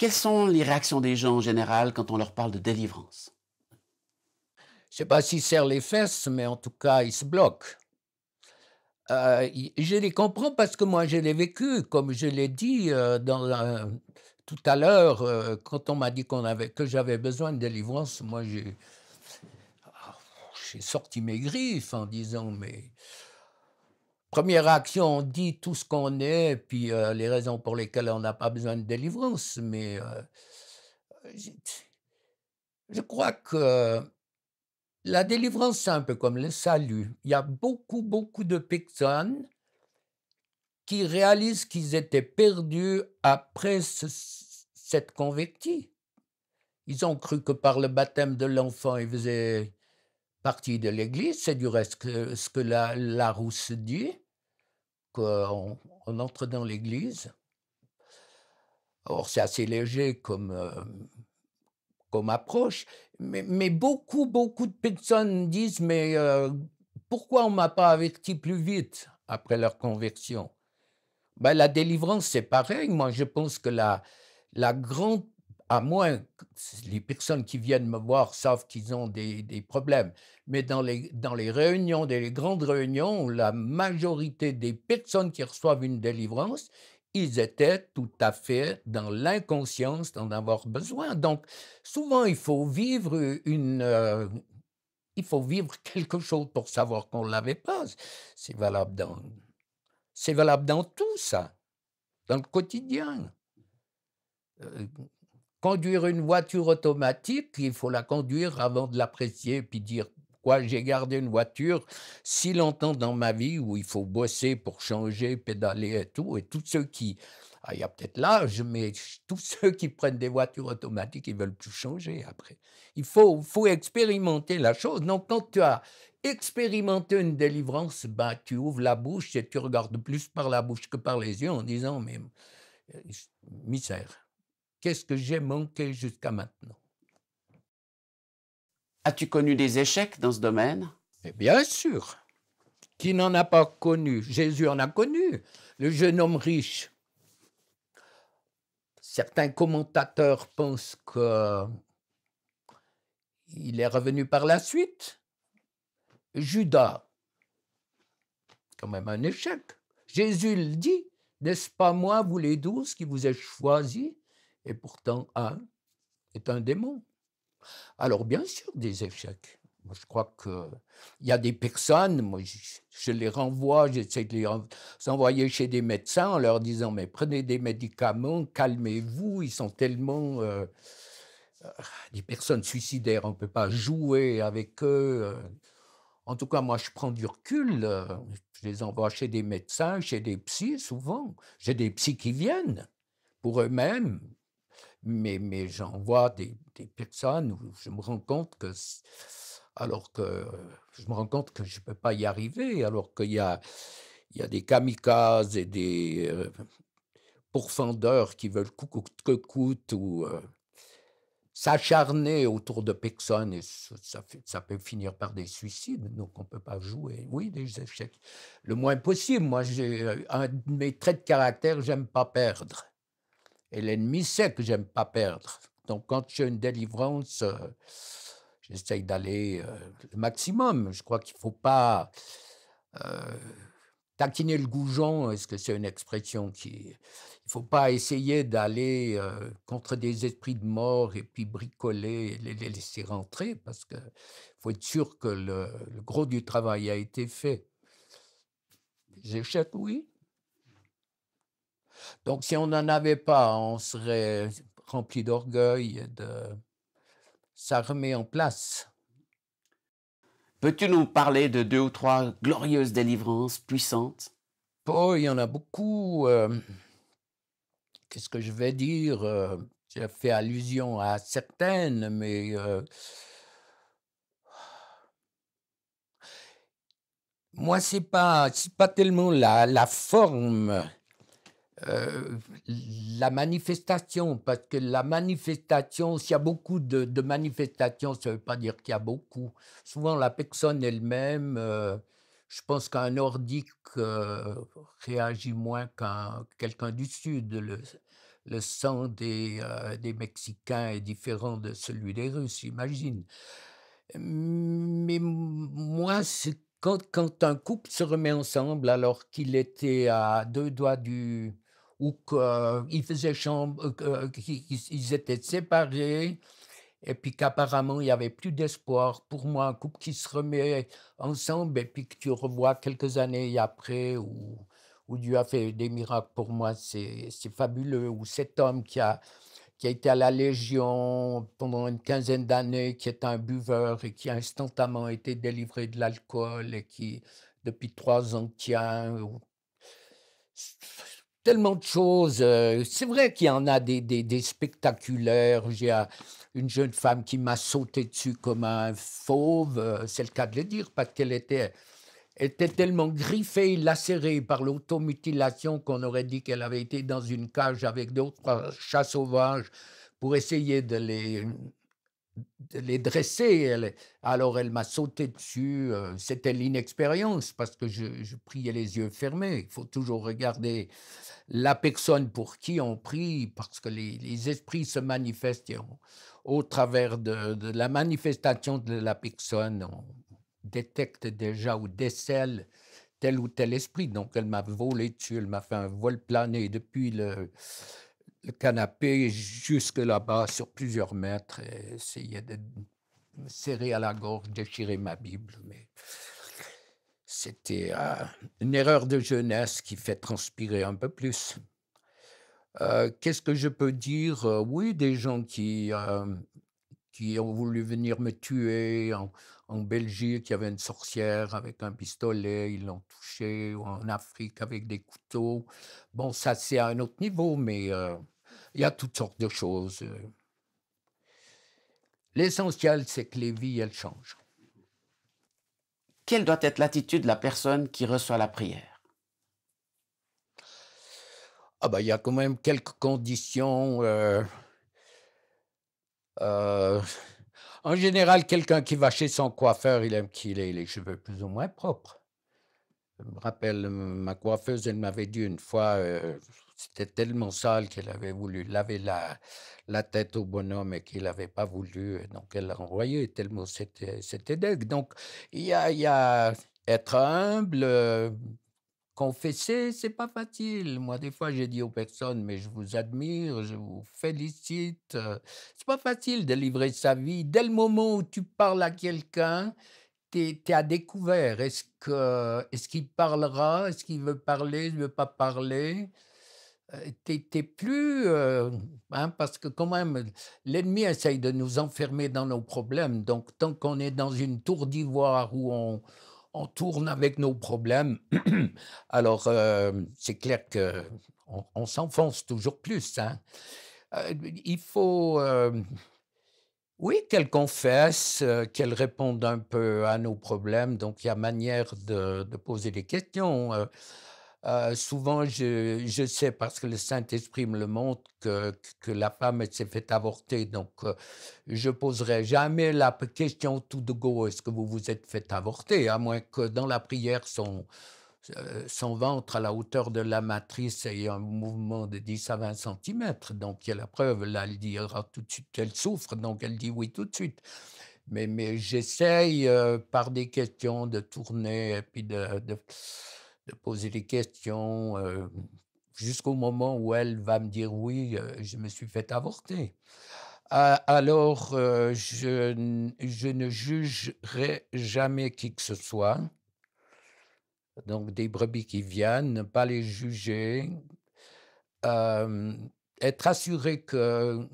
Quelles sont les réactions des gens en général quand on leur parle de délivrance? Je sais pas s'ils serrent les fesses, mais en tout cas, ils se bloquent. I Je les comprends parce que moi, je l'ai vécu. Comme je l'ai dit, tout à l'heure, quand on m'a dit que j'avais besoin de délivrance, moi, j'ai sorti mes griffes en disant: «Mais» première réaction, on dit tout ce qu'on est, puis, les raisons pour lesquelles on n'a pas besoin de délivrance, mais, j'ai je crois que la délivrance, c'est un peu comme le salut. Il y a beaucoup, beaucoup de personnes qui réalisent qu'ils étaient perdus après cette convertie. Ils ont cru que par le baptême de l'enfant, ils faisaient partie de l'Église. C'est du reste ce que la Larousse dit, qu'on entre dans l'Église. Or, c'est assez léger comme approche, mais beaucoup, beaucoup de personnes disent: «Mais, pourquoi on m'a pas averti plus vite?» après leur conversion. Ben, la délivrance, c'est pareil. Moi, je pense que la grande à moins que les personnes qui viennent me voir savent qu'ils ont des problèmes, mais dans les réunions, des les grandes réunions, la majorité des personnes qui reçoivent une délivrance, ils étaient tout à fait dans l'inconscience d'en avoir besoin. Donc souvent, il faut vivre quelque chose pour savoir qu'on ne l'avait pas. C'est valable dans c'est valable dans tout ça. Dans le quotidien. Heu, Conduire une voiture automatique, il faut la conduire avant de l'apprécier, puis dire: «Pourquoi j'ai gardé une voiture si longtemps dans ma vie où il faut bosser pour changer, pédaler et tout?» Et tous ceux qui il y a peut-être l'âge, mais tous ceux qui prennent des voitures automatiques, ils veulent plus changer après. Il faut expérimenter la chose. Donc quand tu as expérimenté une délivrance, ben, tu ouvres la bouche et tu regardes plus par la bouche que par les yeux en disant: «Mais misère, qu'est-ce que j'ai manqué jusqu'à maintenant?» As-tu connu des échecs dans ce domaine? Et bien sûr, qui n'en a pas connu? Jésus en a connu. Le jeune homme riche, certains commentateurs pensent qu'il est revenu par la suite. Judas, quand même un échec. Jésus le dit: «N'est-ce pas moi, vous les 12, qui vous ai choisis? Et pourtant un est un démon». Alors bien sûr, des échecs. Moi, je crois qu'il y a des personnes, moi, je les renvoie, j'essaie de envoyer chez des médecins en leur disant: «Mais prenez des médicaments, calmez-vous, ils sont tellement, des personnes suicidaires, on ne peut pas jouer avec eux», En tout cas, moi, je prends du recul, je les envoie chez des médecins, chez des psys souvent. J'ai des psys qui viennent pour eux-mêmes. Mais j'en vois des personnes où je me rends compte que alors que je me rends compte que je ne peux pas y arriver, alors qu'il y a des kamikazes et des, pourfendeurs qui veulent coûte que coûte ou, s'acharner autour de personnes et ça peut finir par des suicides, donc on ne peut pas jouer. Oui, des échecs. Le moins possible. Moi, un de mes traits de caractère, j'aime pas perdre. Et l'ennemi sait que j'aime pas perdre. Donc quand j'ai une délivrance, j'essaye d'aller, le maximum. Je crois qu'il faut pas, heu, taquiner le goujon. Est-ce que c'est une expression qui il faut pas essayer d'aller, contre des esprits de mort et puis bricoler et les laisser rentrer parce que faut être sûr que le gros du travail a été fait. Les échecs, oui. Donc si on n'en avait pas, on serait rempli d'orgueil et de ça remet en place. Peux-tu nous parler de 2 ou 3 glorieuses délivrances puissantes? Oh, il y en a beaucoup, qu'est-ce que je vais dire? J'ai fait allusion à certaines, mais, moi, c'est pas tellement la forme, heu, la manifestation, parce que la manifestation, s'il y a beaucoup de manifestations, ça ne veut pas dire qu'il y a beaucoup. Souvent, la personne elle-même, je pense qu'un Nordique, réagit moins qu'un quelqu'un du Sud. le sang des Mexicains est différent de celui des Russes, j'imagine. Mais moi, c'est quand un couple se remet ensemble alors qu'il était à 2 doigts du ou qu'ils faisaient chambre, qu'ils étaient séparés et puis qu'apparemment il y avait plus d'espoir. Pour moi, un couple qui se remet ensemble et puis que tu revois quelques années après où Dieu a fait des miracles, pour moi, c'est fabuleux. Ou cet homme qui a été à la Légion pendant une quinzaine d'années, qui est un buveur et qui a instantanément été délivré de l'alcool et qui, depuis 3 ans, tient. Tellement de choses. C'est vrai qu'il y en a des spectaculaires. J'ai une jeune femme qui m'a sauté dessus comme un fauve, c'est le cas de le dire, parce qu'elle était tellement griffée, lacérée par l'automutilation qu'on aurait dit qu'elle avait été dans une cage avec d'autres chats sauvages pour essayer de les dresser. Alors elle m'a sauté dessus. C'était l'inexpérience parce que je priais les yeux fermés. Il faut toujours regarder la personne pour qui on prie parce que les esprits se manifestent au travers de la manifestation de la personne. On détecte déjà ou décèle tel ou tel esprit. Donc, elle m'a volé dessus, elle m'a fait un vol plané depuis le canapé jusque là-bas sur plusieurs mètres et essayait de me serrer à la gorge, déchirer ma Bible. Mais c'était une erreur de jeunesse qui fait transpirer un peu plus. Qu'est-ce que je peux dire? Oui, des gens qui ont voulu venir me tuer en Belgique, il y avait une sorcière avec un pistolet, ils l'ont touchée, ou en Afrique avec des couteaux. Bon, ça, c'est à un autre niveau, mais il y a toutes sortes de choses. L'essentiel, c'est que les vies, elles changent. Quelle doit être l'attitude de la personne qui reçoit la prière? Ah bah, il y a quand même quelques conditions, heu, en général, quelqu'un qui va chez son coiffeur, il aime qu'il ait les cheveux plus ou moins propres. Je me rappelle, ma coiffeuse, elle m'avait dit une fois, c'était tellement sale qu'elle avait voulu laver la tête au bonhomme et qu'il avait pas voulu, donc elle l'a renvoyé tellement c'était deg. Donc il y a être humble, confesser, c'est pas facile. Moi, des fois, j'ai dit aux personnes: «Mais je vous admire, je vous félicite», c'est pas facile de livrer sa vie. Dès le moment où tu parles à quelqu'un, tu es à découvert. Est-ce qu'il parlera? Est-ce qu'il veut parler? Il veut pas parler? Tu plus, hein, parce que quand même, l'ennemi essaye de nous enfermer dans nos problèmes. Donc tant qu'on est dans une tour d'ivoire où on tourne avec nos problèmes, alors, c'est clair qu'on s'enfonce toujours plus, hein. Il faut, oui, qu'elle confesse, qu'elle réponde un peu à nos problèmes, donc il y a manière de poser des questions. Souvent je sais parce que le Saint-Esprit me le montre que la femme, elle s'est fait avorter, donc je poserai jamais la question tout de go: «Est-ce que vous vous êtes fait avorter?» à moins que dans la prière son ventre à la hauteur de la matrice ait un mouvement de 10 à 20 centimètres. Donc il y a la preuve, là, elle dira tout de suite qu'elle souffre, donc elle dit oui tout de suite. Mais j'essaye, par des questions de tourner et puis de poser des questions, jusqu'au moment où elle va me dire: «Oui, je me suis fait avorter». Alors, je ne jugerai jamais qui que ce soit. Donc des brebis qui viennent, ne pas les juger, être assuré que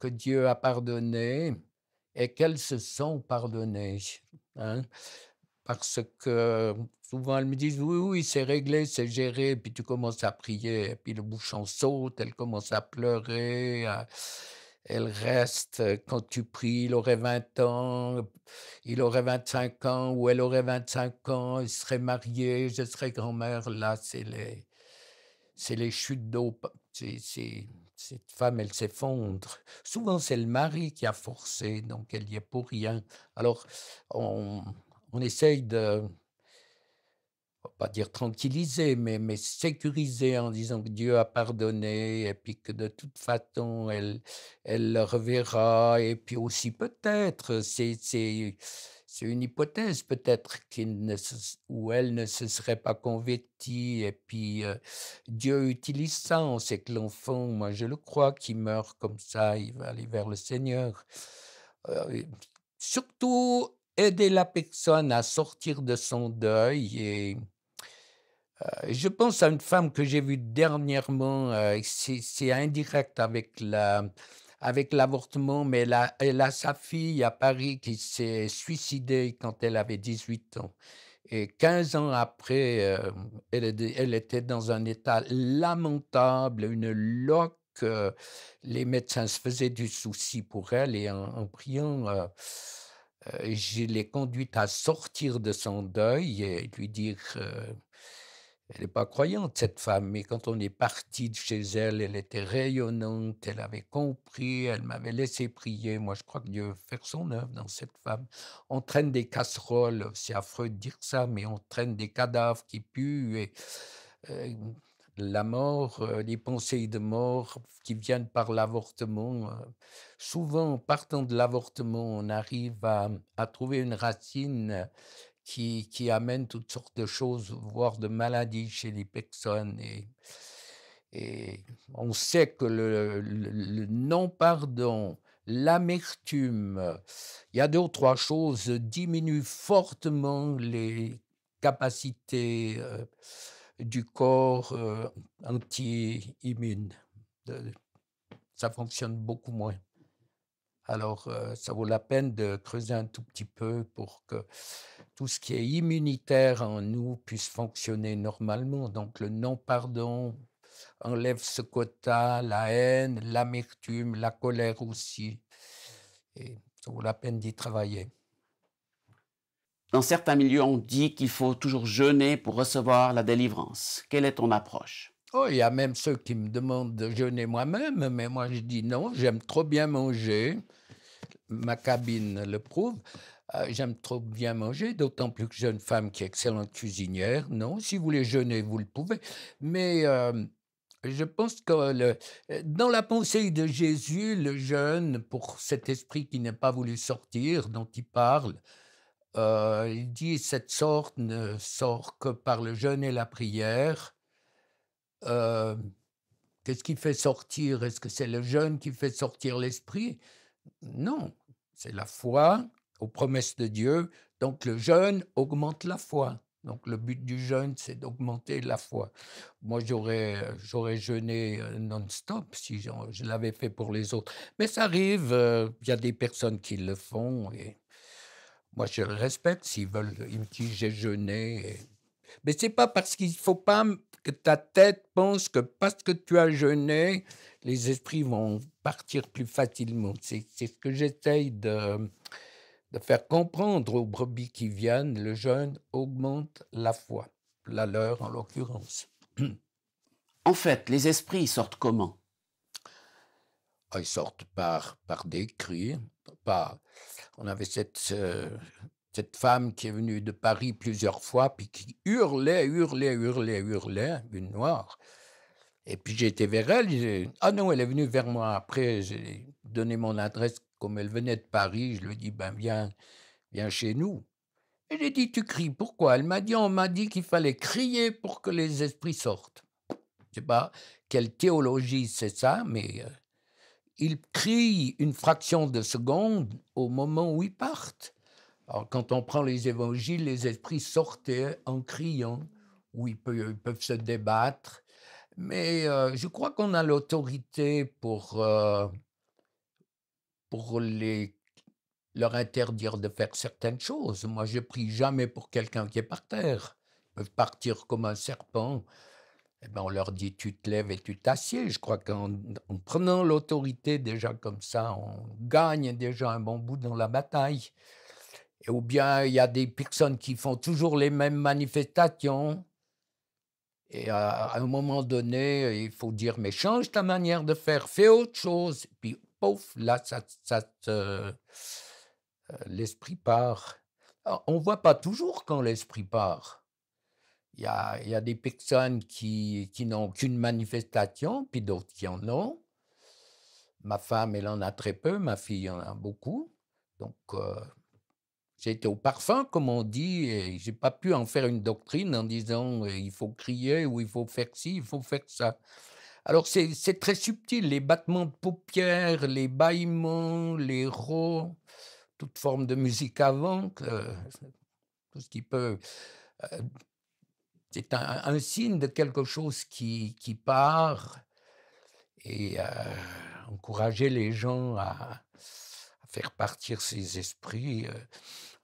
Dieu a pardonné et qu'elles se sont pardonnées, hein. Parce que souvent elles me disent: «Oui, oui, c'est réglé, c'est géré», puis tu commences à prier et puis le bouchon saute, elle commence à pleurer, elle reste, quand tu pries, il aurait 20 ans, il aurait 25 ans ou elle aurait 25 ans, ils seraient mariés, je serais grand-mère. Là, c'est les chutes d'eau, cette femme, elle s'effondre. Souvent, c'est le mari qui a forcé, donc elle y est pour rien. Alors on on essaye de va pas dire tranquilliser, mais sécuriser en disant que Dieu a pardonné et puis que de toute façon elle le reverra et puis aussi peut-être, c'est une hypothèse peut-être qu'il ne se ou elle ne se serait pas convertie et puis, Dieu utilise ça. On sait que l'enfant, moi je le crois, qui meurt comme ça, il va aller vers le Seigneur. Et surtout aider la personne à sortir de son deuil et je pense à une femme que j'ai vue dernièrement, c'est indirect avec l'avortement, mais elle a sa fille à Paris qui s'est suicidée quand elle avait 18 ans et 15 ans après, elle était dans un état lamentable, une loque, les médecins se faisaient du souci pour elle et en priant, je l'ai conduite à sortir de son deuil et lui dire, elle n'est pas croyante cette femme, mais quand on est parti de chez elle, elle était rayonnante, elle avait compris, elle m'avait laissé prier. Moi, je crois que Dieu veut faire son œuvre dans cette femme. On traîne des casseroles, c'est affreux de dire ça, mais on traîne des cadavres qui puent et heu, la mort, les pensées de mort qui viennent par l'avortement, souvent, en partant de l'avortement, on arrive à trouver une racine qui amène toutes sortes de choses, voire de maladies chez les personnes et on sait que le non-pardon, l'amertume, il y a 2 ou 3 choses, diminuent fortement les capacités, du corps, anti-immune. De Ça fonctionne beaucoup moins. Alors, ça vaut la peine de creuser un tout petit peu pour que tout ce qui est immunitaire en nous puisse fonctionner normalement. Donc le non-pardon enlève ce quota, la haine, l'amertume, la colère aussi et ça vaut la peine d'y travailler. Dans certains milieux, on dit qu'il faut toujours jeûner pour recevoir la délivrance. Quelle est ton approche? Oh, il y a même ceux qui me demandent de jeûner moi-même, mais moi je dis: «Non, j'aime trop bien manger». Ma cabine le prouve. J'aime trop bien manger, d'autant plus que j'ai une femme qui est excellente cuisinière. Non, si vous voulez jeûner, vous le pouvez. Mais, je pense que dans la pensée de Jésus, le jeûne, pour cet esprit qui n'a pas voulu sortir, dont il parle, il dit: «Cette sorte ne sort que par le jeûne et la prière». Hem, Qu'est-ce qui fait sortir? Est-ce que c'est le jeûne qui fait sortir l'esprit? Non, c'est la foi aux promesses de Dieu. Donc le jeûne augmente la foi. Donc le but du jeûne, c'est d'augmenter la foi. Moi, j'aurais jeûné, non-stop si je l'avais fait pour les autres. Mais ça arrive, il y a des personnes qui le font et moi, je le respecte s'ils veulent. Ils me disent: «J'ai jeûné» mais c'est pas parce qu'il faut pas que ta tête pense que parce que tu as jeûné, les esprits vont partir plus facilement. C'est ce que j'essaye de faire comprendre aux brebis qui viennent. Le jeûne augmente la foi, la leur en l'occurrence. En fait, les esprits sortent comment? Ah, ils sortent par des cris, pas on avait cette femme qui est venue de Paris plusieurs fois, puis qui hurlait, hurlait, hurlait, hurlait, une noire. Et puis j'ai été vers elle, ah non, elle est venue vers moi après, j'ai donné mon adresse, comme elle venait de Paris, je lui ai dit: «Ben, viens chez nous». Et j'ai dit: «Tu cries, pourquoi?» Elle m'a dit: «On m'a dit qu'il fallait crier pour que les esprits sortent». Je sais pas quelle théologie c'est ça, mais ils crient une fraction de seconde au moment où ils partent. Alors quand on prend les évangiles, les esprits sortaient en criant, où ils peuvent se débattre. Mais, je crois qu'on a l'autorité pour leur interdire de faire certaines choses. Moi, je prie jamais pour quelqu'un qui est par terre. Ils peuvent partir comme un serpent. Eh ben, on leur dit: «Tu te lèves et tu t'assieds». Je crois qu'en prenant l'autorité déjà comme ça, on gagne déjà un bon bout dans la bataille. Et ou bien il y a des personnes qui font toujours les mêmes manifestations et à un moment donné, il faut dire: «Mais change ta manière de faire, fais autre chose». Puis pouf, là, l'esprit part. Alors on voit pas toujours quand l'esprit part. il y a des personnes qui n'ont qu'une manifestation, puis d'autres qui en ont. Ma femme, elle en a très peu, ma fille en a beaucoup. Donc, j'ai été au parfum, comme on dit, et j'ai pas pu en faire une doctrine en disant, «Il faut crier» ou «Il faut faire ci, il faut faire ça». Alors c'est très subtil, les battements de paupières, les bâillements, les rots, toute forme de musique avant, tout ce qui peut, heu, c'est un signe de quelque chose qui part et encourager les gens à faire partir ces esprits,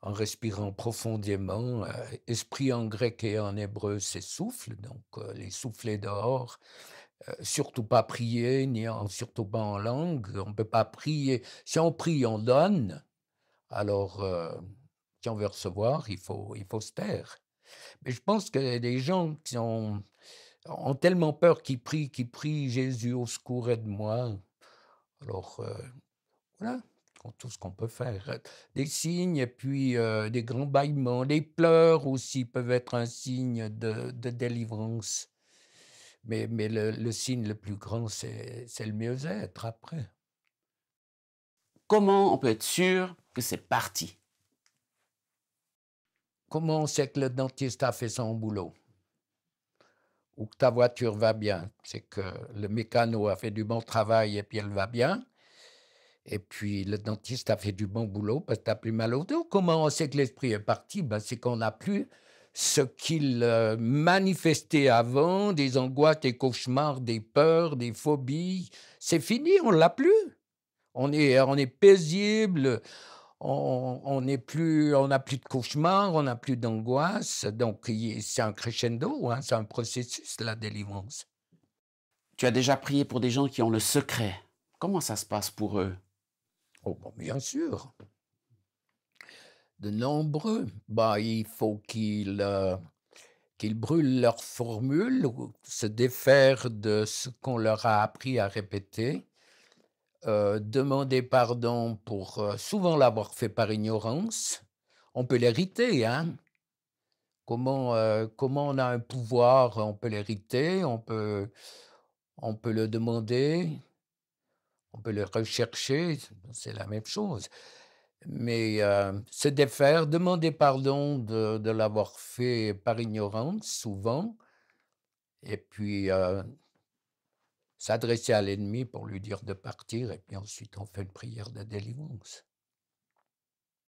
en respirant profondément. Esprit en grec et en hébreu, c'est souffle, donc les souffler dehors. Surtout pas prier, surtout pas en langue. On ne peut pas prier. Si on prie, on donne. Alors, si on veut recevoir, il faut se taire. Mais je pense que les gens qui ont tellement peur qu'ils prient: «Jésus, au secours, aide-moi». Alors, voilà, tout ce qu'on peut faire. Des signes et puis, des grands bâillements. Les pleurs aussi peuvent être un signe de délivrance. Mais le signe le plus grand, c'est le mieux-être après. Comment on peut être sûr que c'est parti? Comment on sait que le dentiste a fait son boulot? Ou que ta voiture va bien? C'est que le mécano a fait du bon travail et puis elle va bien. Et puis le dentiste a fait du bon boulot parce que tu as plus mal au dos. Comment on sait que l'esprit est parti? Ben, c'est qu'on n'a plus ce qu'il, manifestait avant, des angoisses, des cauchemars, des peurs, des phobies. C'est fini, on l'a plus. On est paisible, on n'a plus de cauchemars, on n'a plus d'angoisse, donc c'est un crescendo, hein, c'est un processus, la délivrance. Tu as déjà prié pour des gens qui ont le secret. Comment ça se passe pour eux? Oh bon, bien sûr, de nombreux. Bah, il faut qu'ils brûlent leurs formules ou se défaire de ce qu'on leur a appris à répéter, demander pardon pour, souvent l'avoir fait par ignorance. On peut l'hériter, hein. Comment on a un pouvoir, on peut l'hériter, on peut le demander, on peut le rechercher, c'est la même chose. Mais, se défaire, demander pardon de l'avoir fait par ignorance, souvent, et puis, s'adresser à l'ennemi pour lui dire de partir et puis ensuite on fait une prière de délivrance.